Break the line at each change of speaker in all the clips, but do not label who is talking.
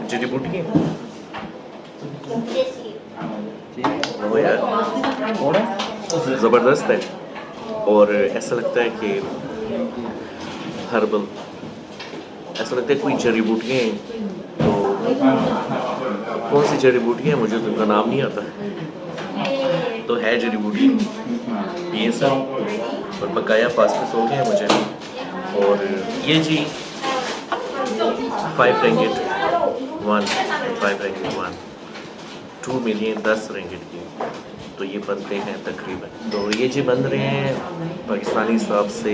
जड़ी बूटी वो यार ज़बरदस्त है। और ऐसा लगता है कि हर्बल, ऐसा लगता है कोई जड़ी बूटियाँ हैं। तो कौन सी जड़ी बूटियाँ हैं मुझे तो उनका नाम नहीं आता, तो है जड़ी बूटी ये सब। और बकाया पासपोर्ट हो गया मुझे। और ये जी 5 रिंगिट 1, 5 रिंगिट 1, 2 मिलियन 10 रिंगिट की। तो ये बनते हैं तकरीबन, तो ये जी बन रहे हैं पाकिस्तानी हिसाब से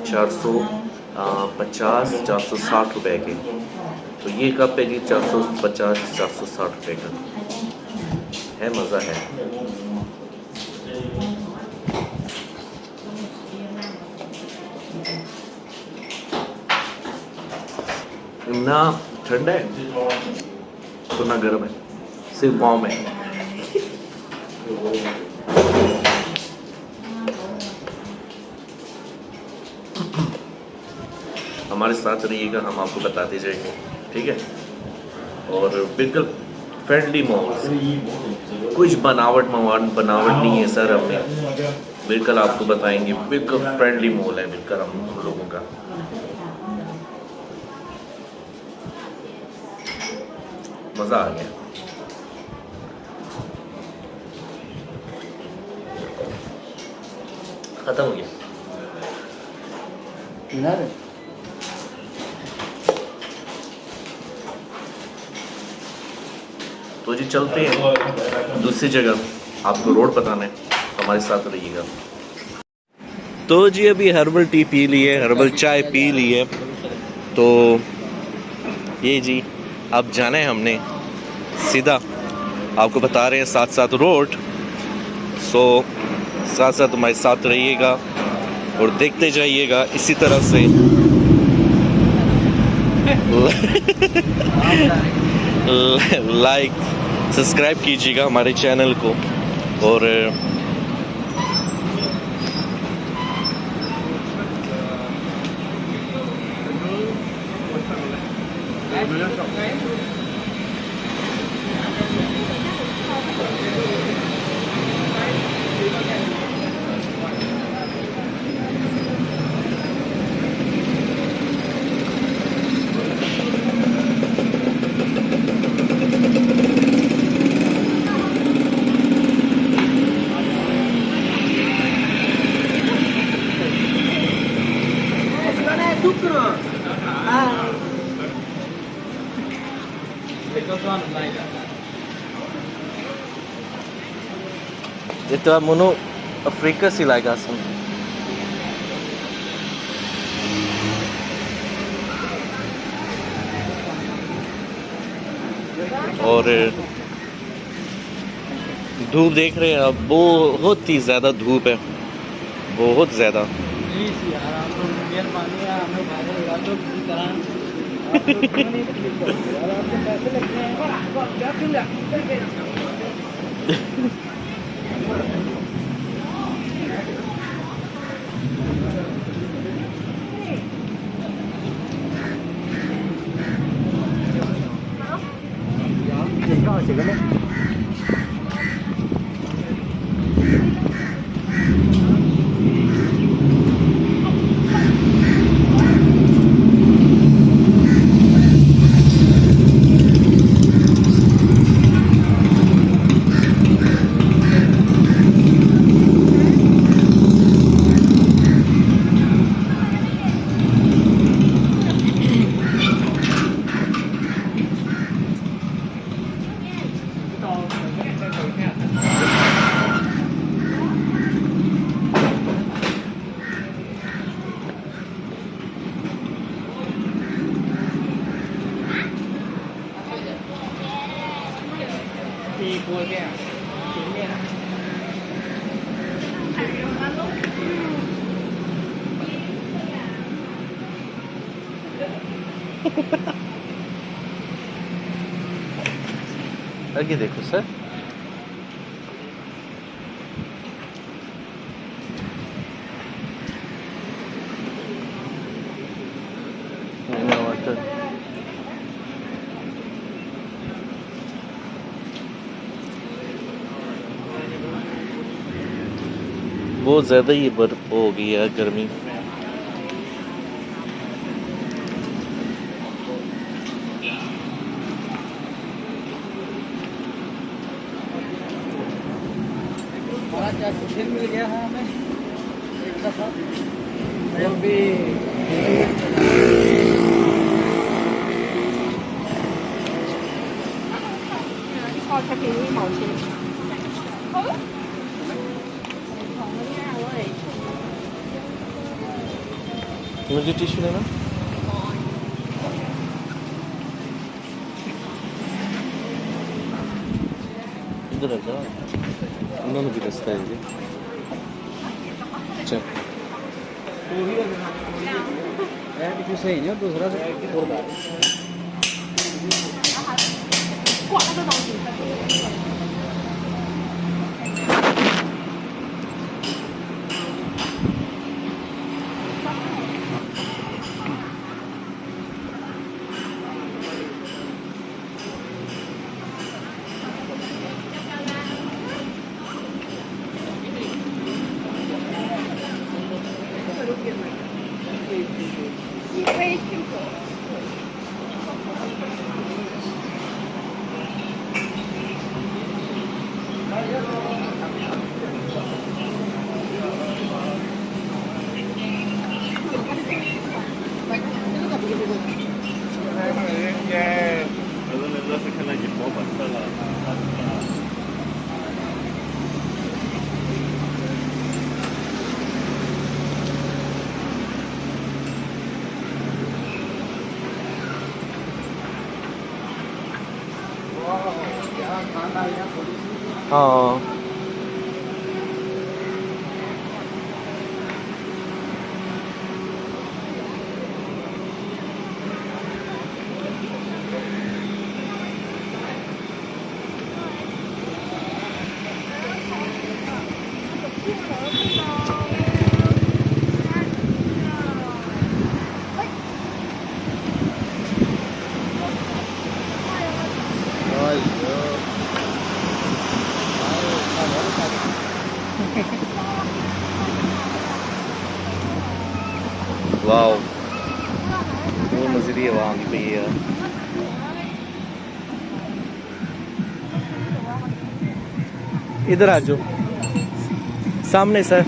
450-460 रुपए के। तो ये कप है जी 450-460 रुपए का है, मज़ा है। ना ठंडा है तो ना गर्म है, सिर्फ वार्म है। हमारे साथ रहिएगा, हम आपको बताते जाएंगे, ठीक है। और बिल्कुल फ्रेंडली माहौल, कुछ बनावट नहीं है सर, हमने बिल्कुल आपको बताएंगे, बिल्कुल फ्रेंडली माहौल है बिल्कुल हम लोगों का। मज़ा आ गया। खत्म हो गया। तो जी चलते हैं दूसरी जगह, आपको रोड बताना है, हमारे साथ रहिएगा। तो जी अभी हर्बल टी पी ली है, हर्बल चाय पी ली है। तो ये जी अब जाना है हमने सीधा, आपको बता रहे हैं साथ साथ रोड। सो साथ साथ हमारे साथ रहिएगा और देखते जाइएगा इसी तरह से। लाइक सब्सक्राइब कीजिएगा हमारे चैनल को। और itu munu Afrika silagasın. और धूप देख रहे हैं आप, बहुत ही ज़्यादा धूप है, बहुत ज़्यादा। आगे देखो सर, बहुत ज़्यादा ही बर्फ हो गई है गर्मी।
मिल गया है हमें एक दफा और भी
मुझे टिश्यू लेना। इधर आ जाओ, उन्होंने भी रास्ता है जी। अच्छा
कुछ सही नहीं दूसरा
हाँ वाओ, वो नजरिए वहाँ पे है। इधर आ जाओ सामने सर।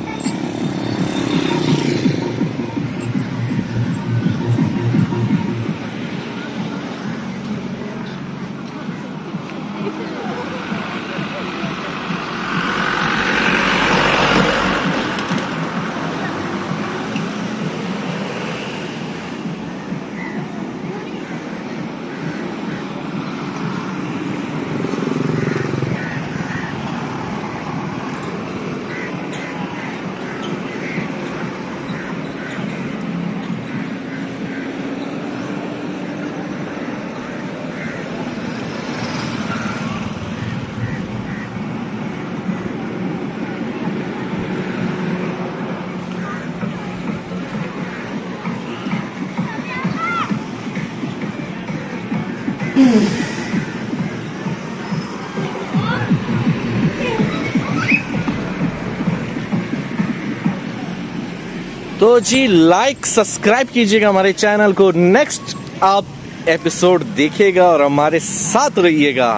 तो जी लाइक सब्सक्राइब कीजिएगा हमारे चैनल को। नेक्स्ट आप एपिसोड देखिएगा और हमारे साथ रहिएगा।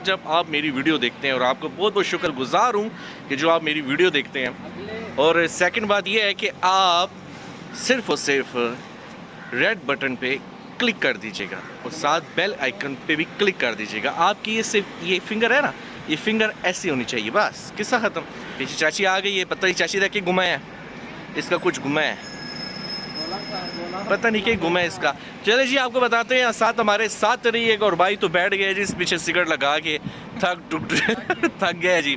जब आप मेरी वीडियो देखते हैं, और आपको बहुत बहुत शुक्रगुजार हूँ कि जो आप मेरी वीडियो देखते हैं। और सेकंड बात यह है कि आप सिर्फ और सिर्फ रेड बटन पे क्लिक कर दीजिएगा और साथ बेल आइकन पे भी क्लिक कर दीजिएगा। आपकी ये सिर्फ ये फिंगर है ना, ये फिंगर ऐसी होनी चाहिए, बस किस्सा ख़त्म। पीछे चाची आ गई है, पता नहीं चाची रह के गुमा है, इसका कुछ गुमा है, पता नहीं क्या गुमा है इसका। चले जी आपको बताते हैं, साथ हमारे साथ रहिएगा। और भाई तो बैठ गया जी पीछे सिगरेट लगा के, थक गया जी।